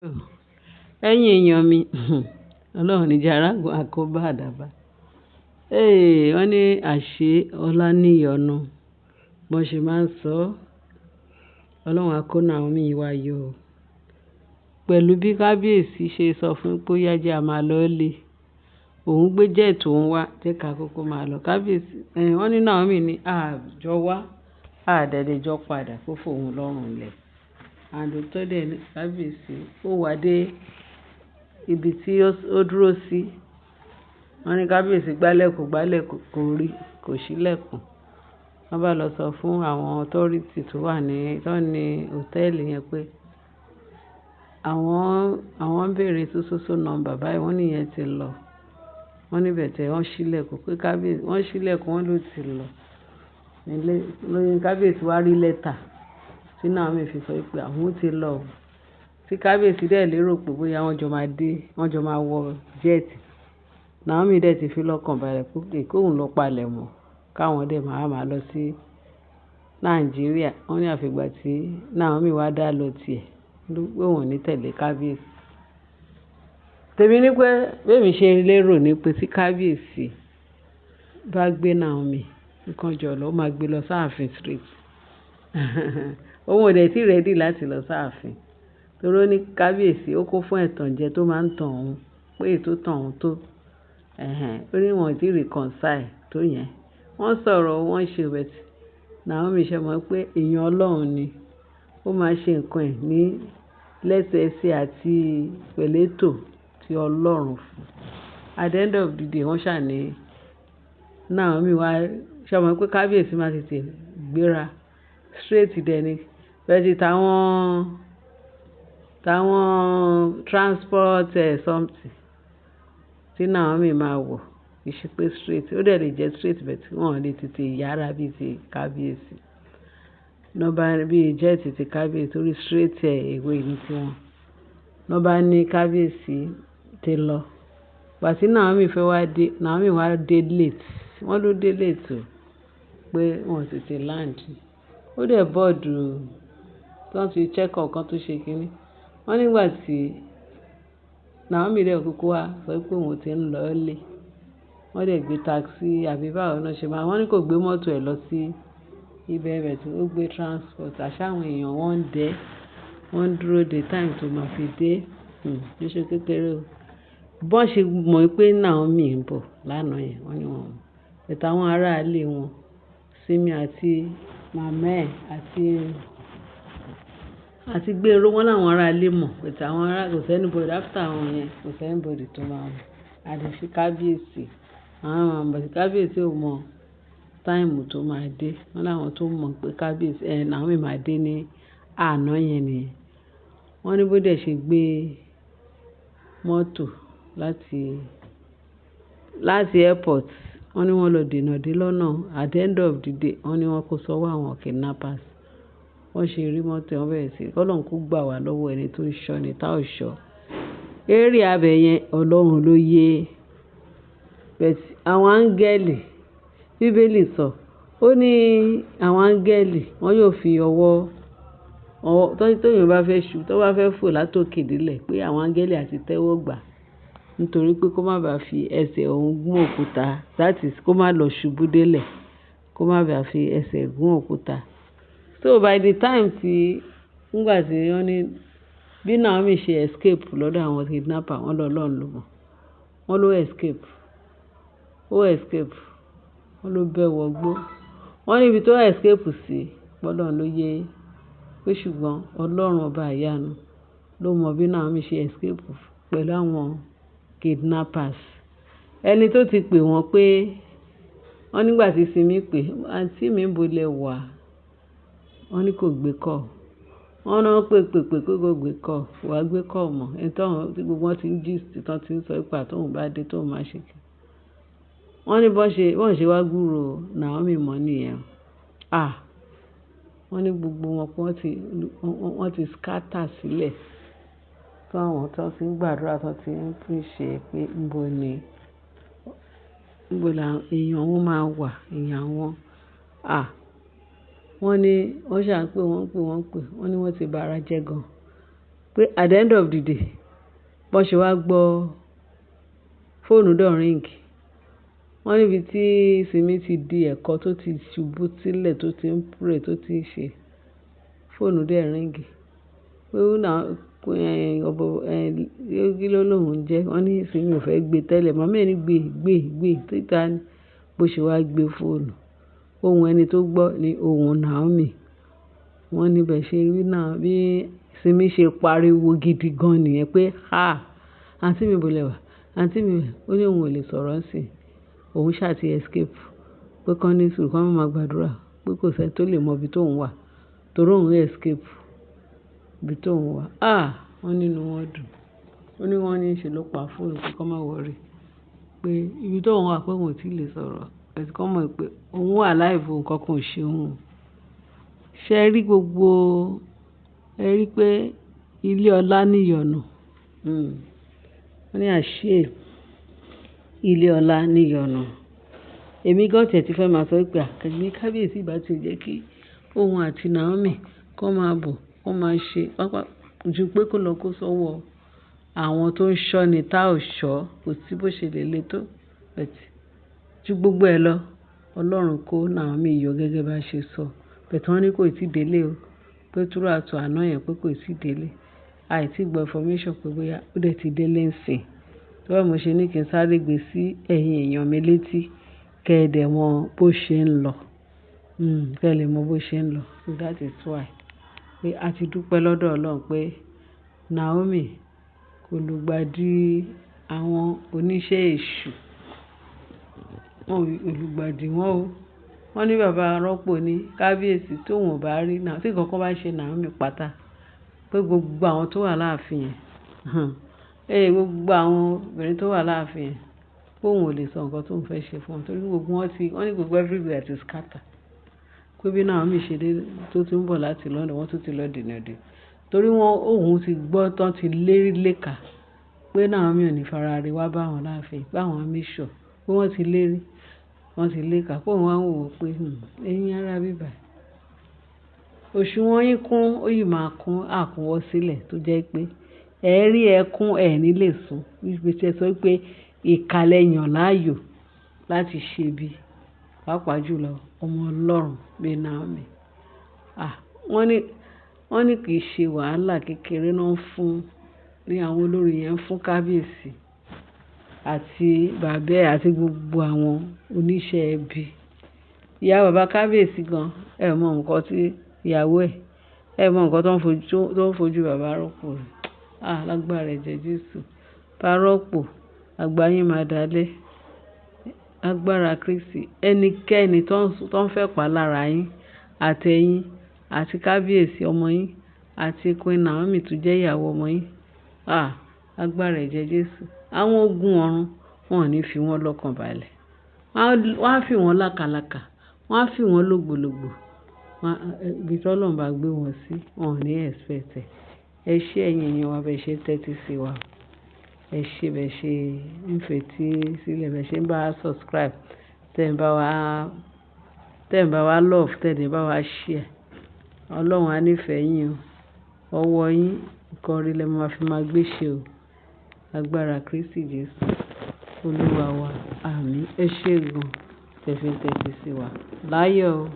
Ẹ̀yin èèyàn mi, Ọlọ́run ní jẹ́ arágun àkóbá àdábá. Wọ́n ní àṣé ọlá ní ìyọnu. Bọ́n ṣe máa ń sọ, Ọlọ́run á kó Naomi wá yọ o. Pẹ̀lú bí kábíyèsí ṣe sọ fún pé ó yá jẹ́ a máa lọlé. Òun gbé jet òun wá, jẹ́ ká kúkú máa lọ. Kábíyèsí, wọ́n ní Naomi ní jọ wá, dẹ̀ lè jọ padà kó fòun lọ́rùn lẹ̀. Òótọ́ dẹ̀ ní kábíyèsí, ó wá dé ibi tí ó dúró sí. Wọ́n ní kábíyèsí gbálẹ̀kùn kò rí, kò ṣílẹ̀kùn. Wọ́n bá lọ sọ fún àwọn authority tó ní hòtẹ́ẹ̀lì yẹn pé àwọn ń béèrè so number báyìí, wọ́n níyẹn ti lọ. Wọ́n ní bẹ̀tẹ̀ wọ́n ṣílẹ̀kùn pé kábíyèsí, wọ́n ṣílẹ̀kùn wọ́n ló ti lọ. Lóyún kábíyèsí wá rí lẹ́tà tí Naomi fi sọ pé àwọn ti lọ. Tí kábíyèsí dẹ̀ lérò pé bóyá wọ́n jọ máa wọ jẹ́ẹ̀tì. Naomi dẹ̀ ti fi lọ́kàn balẹ̀ pé kóun lọ palẹ̀ mọ́, káwọn dẹ̀ máa lọ sí Nàìjíríà. Wọ́n ní àfìgbà tí Naomi wá dá lọ tiẹ̀ pé òun ò ní tẹ̀lé kábíyèsí. Tèmi ní pé bẹ́ẹ̀mi ṣe lérò ní pé tí kábíyèsí bá gbé Naomi nǹkan jọ lọ, ó máa gbé lọ sáàfin straight. Òun ò dẹ̀ tí ready láti lọ sáàfin. Torí ó ní kábíyèsí ó kún fún ẹ̀tàn jẹ tó máa ń tàn òun pé ètò tàn òun tó. Ó ní wọn ò tí reconcile tó yẹn. Wọ́n sọ̀rọ̀, wọ́n ṣe bẹ̀tì. Naomi ṣe mọ̀ pé èèyàn Ọlọ́run ni. Ó máa ṣe nǹkan ẹ̀ ní lẹ́sẹẹsẹ àti pẹ̀lẹ́tò tí Ọlọ́run fún. At the end of the day, wọ́n ṣà ní Naomi wá ṣe mọ̀ pé kábíyèsí máa tètè gbéra straight dẹ̀ ni. Bẹ́ẹ̀ni táwọn transport something tí Naomi máa wọ̀ kì í ṣe pé straight. Ó dẹ̀ lè jẹ́ straight bẹ̀tì wọ́n lè tètè yára bí ti kábíyèsí. Nọ́bà bí jet ti kábíyèsí torí straight èwe ní tiwọn. Nọ́bà ní kábíyèsí ti lọ. Ìgbà tí Naomi fẹ́ wá dé, Naomi wá dé late. Wọ́n ló dé late o pé wọ́n tètè land. Ó dẹ̀ bọ́ọ̀dù tó ti check up kan tó ṣe kínní. Wọ́n nígbà tí Naomi dẹ̀ kúkú wá sọ pé òun ti ń lọ lé. Wọ́n dẹ̀ gbé taxi àbí báwo náà ṣe máa. Wọ́n ní kò gbé mọ́tò ẹ̀ lọ sí ibẹ̀ bẹ̀ tí ó gbé transport. Àṣà àwọn èèyàn wọ́n ń dẹ́, wọ́n ń dúró de time tó máa fi dé. Kì í ṣe kékeré o. Bọ́n ṣe mọ̀ pé Naomi ń bọ̀ lánàá yẹn, wọ́n ní wọn mọ̀. Bẹ̀tẹ̀ àwọn ará ilé wọn, Simi àti màmá ẹ̀ àti Gbénró, wọ́n láwọn ará ilé mọ̀. Bẹ̀tẹ̀ àwọn ará kò sí anybody after àwọn yẹn, kò sí anybody tó máa mọ̀. Àdìsí kábíyèsí. Àwọn àmọ̀ sí kábíyèsí ò mọ̀ táìmù tó máa dé. Wọ́n láwọn tó mọ̀ pé kábíyèsí Naomi máa dé ní àná yẹn nìyẹn. Wọ́n ní bó dẹ̀ ṣe gbé mọ́tò láti airport. Wọ́n ní wọ́n lọ dènà dé lọ́nà. At the end of the day, wọ́n ní wọ́n kó sọ́wọ́ àwọn kidnappers. Wọ́n ṣe rí mọ́tò wọn bẹ̀rẹ̀ sí. Ọlọ́run kó gbà wá lọ́wọ́ ẹni tó ń ṣọ́ ni tá ò ṣọ́. Eré abẹ yẹn Ọlọ́run ló yé. Bẹ̀tẹ̀ àwọn áńgẹ́lì, Bíbélì sọ, ó ní àwọn áńgẹ́lì wọ́n yóò fi ọwọ́ tóyìn bá fẹ́ tó bá fẹ́ fò látòkè délẹ̀ pé àwọn áńgẹ́lì àti tẹ́wọ́ gbà. Nítorí pé kó má bàa fi ẹsẹ̀ òun gún òkúta. That is kó má lọ ṣubú délẹ̀. Kó má bàa fi ẹsẹ̀ gún òkúta. So by the time nígbà tí wọ́n ní bí Naomi ṣe escape lọ́dọ̀ àwọn kidnapper, wọ́n lọ Ọlọ́run ló mọ̀. Wọ́n ló escape. Wọ́n ló bẹ́ wọgbó. Wọ́n ní ibi tó escape sí, Ọlọ́run ló yé. Pé ṣùgbọ́n Ọlọ́run ọba ìyanu ló mọ bí Naomi ṣe escape pẹ̀lú àwọn kidnappers. Ẹni tó ti pè wọ́n pé wọ́n nígbà tí Simi pè, àǹtí mi ń bolẹ̀ wà. Wọ́n ní kò gbé call. Wọ́n náà pè kó gbé call. Wà á gbé call mọ́. Tí gbogbo wọn ti ń gist tán ti ń sọ pé tóun bá dé tóun máa ṣe kí. Wọ́n ní bọ́n ṣe wá gbúrò Naomi mọ́ nìyẹn. Wọ́n ní gbogbo wọn pé wọ́n ti scatter sílẹ̀. Fún àwọn tó ti ń gbàdúrà tó ti ń ṣe pé níbo la èèyàn wọn máa wà, èèyàn wọn. Wọ́n ní wọ́n ṣà ń pè. Wọ́n ní wọ́n ti bara jẹ́ gan. pé at the end of the day bọ́n ṣe wá gbọ́ fóònù dọ̀ ríǹgì. Wọ́n níbi tí Simi ti di ẹ̀kọ́ tó ti ṣubú sílẹ̀ tó ti ń pray tó ti ń ṣe fóònù dẹ̀ ríǹgì. Pé ó náà kí ló lóun jẹ́? Wọ́n ní Simi ò fẹ́ gbé tẹ́lẹ̀. Màmá ẹ̀ ní gbé títa ni bó ṣe wá gbé fóònù. Ohùn ẹni tó gbọ́ ni ohùn Naomi. Wọ́n ní bẹ̀ ṣe rí náà bí Simi ṣe pariwo gidi gan nìyẹn pé àǹtí mi bó lẹ wà? Àǹtí mi, ó ní òun ò lè sọ̀rọ̀ ńsìn. Òun ṣáà ti escape. Pé kán ní sùúrù kán máa gbàdúrà pé kò sẹ́ni tó lè mọ ibi tóun wà torí òun escape ibi tóun wà. Wọ́n nínú wọn dùn. Ó ní wọ́n ní ṣe ló pa fóònù pé kán má worry pé ibi tóun wà pé òun ò tí lè sọ̀rọ̀. Ẹ̀sìn kan mọ̀ pé òun wà alive nǹkan kan ò ṣe òun. Ṣé ẹ rí ẹ rí pé ilé ọlá níyọ̀nù? Wọ́n ní àṣé ilé ọlá níyọ̀nù. Èmi gan tiẹ̀ ti fẹ́ máa sọ pé ní kábíyèsí ìbá ti jẹ́ kí òun àti Naomi kán máa bọ̀ kán máa ṣe pápá ju pé kó lọ kó sọ́wọ́ àwọn tó ń ṣọ́ ni tá ò ṣọ́ kò sí bó ṣe lè le tó. Ju gbogbo ẹ lọ Ọlọ́run kó Naomi yọ gẹ́gẹ́ bá ṣe sọ. Wọ́n ní kò tí ì délé o pé throughout àná yẹn pé kò tí ì délé. Àìtí gbọ́ information pé bóyá ó dẹ̀ ti délé ńsìn. Torí ẹ̀ mo ṣe ní kí n sáré gbé sí ẹ̀yin èèyàn mi létí kẹ́ ẹ dẹ̀ mọ bó ṣe ń lọ. Kẹ́ ẹ lè mọ bó ṣe ń lọ. So that is why pé a ti dúpẹ́ lọ́dọ̀ Ọlọ́run pé Naomi kò lùgbàdì àwọn oníṣẹ́ èṣù. Wọn ò lùgbàdì wọn o. Wọ́n ní bàbá arọ́pò ní kábíyèsí tóun ò bá rí náà tí nǹkan kan bá ṣe Naomi pátá pé gbogbo àwọn tó wà láàfin yẹn gbogbo àwọn obìnrin tó wà láàfin yẹn póun ò lè sọ nǹkan tóun fẹ́ ṣe fún wọn torí gbogbo wọ́n ní gbogbo everywhere ti scatter. Pé bí Naomi ṣe dé tó ti ń bọ̀ láti London wọ́n tún ti lọ dènàdè torí òun ti gbọ́ tán ti lérí léka pé Naomi ò ní fara rí wá bá wọn láàfin báwọn make pé wọ́n ti lérí wọ́n ti léka pé òun wá ń wò ó pé ẹ̀yin ará bíbà òṣùwọ̀n yín kún ó yìí máa kún àkúnwọ́ sílẹ̀ tó jẹ́ pé rí ẹkún ní lè sùn wípé ṣe sọ pé ìkàlẹ̀ yàn láàyò láti ṣe bí pàápàá jùlọ ọmọ Ọlọ́run bíi Naomi. Wọ́n ní kì í ṣe wàhálà kékeré náà ní àwọn olórí yẹn fún kábíyèsí àti bàbá ẹ̀ àti gbogbo àwọn oníṣẹ́ ẹbí. Ìyá bàbá kábíyèsí gan mọ nǹkan tí ìyàwó ẹ̀ mọ nǹkan tó ń fojú bàbá rọ́pò rẹ̀. Lágbára ẹ̀jẹ̀ Jésù bá rọ́pò àgbà yín máa dalẹ̀. Lágbára Kristi ẹnikẹ́ni tó ń fẹ́ pa lára yín àtẹ̀yìn àti kábíyèsí ọmọ yín àti Queen Naomi tó jẹ́ ìyàwó ọmọ yín. Lágbára ẹ̀jẹ̀ Jésù àwọn ogun ọ̀run wọn ò ní fi wọ́n lọ́kàn balẹ̀. Wọ́n á fi wọ́n lákàlàkà wọ́n á fi wọ́n lògbòlògbò. Ibi tí Ọlọ́run bá gbé wọn sí wọn ò ní expect ẹ̀. Ẹ ṣé ẹ̀yin èèyàn wa bẹ́ẹ̀ ṣe tẹ́tí sí wa. Ẹ ṣé bẹ́ẹ̀ ṣe ń fetí sílẹ̀ bẹ́ẹ̀ ṣe ń bá wa subscribe tẹ́ ń bá wa love tẹ́ ń bá wa share. Ọlọ́run á nífẹ̀ẹ́ yín o. Ọwọ́ yín nǹkan rí lẹ máa fi máa gbé ṣe o. Agbára Kristi Jésù Olúwa wa. Àmín. Ẹ ṣé gan tẹ́ fi ń tẹ́tí sí wa. Láyọ̀ o.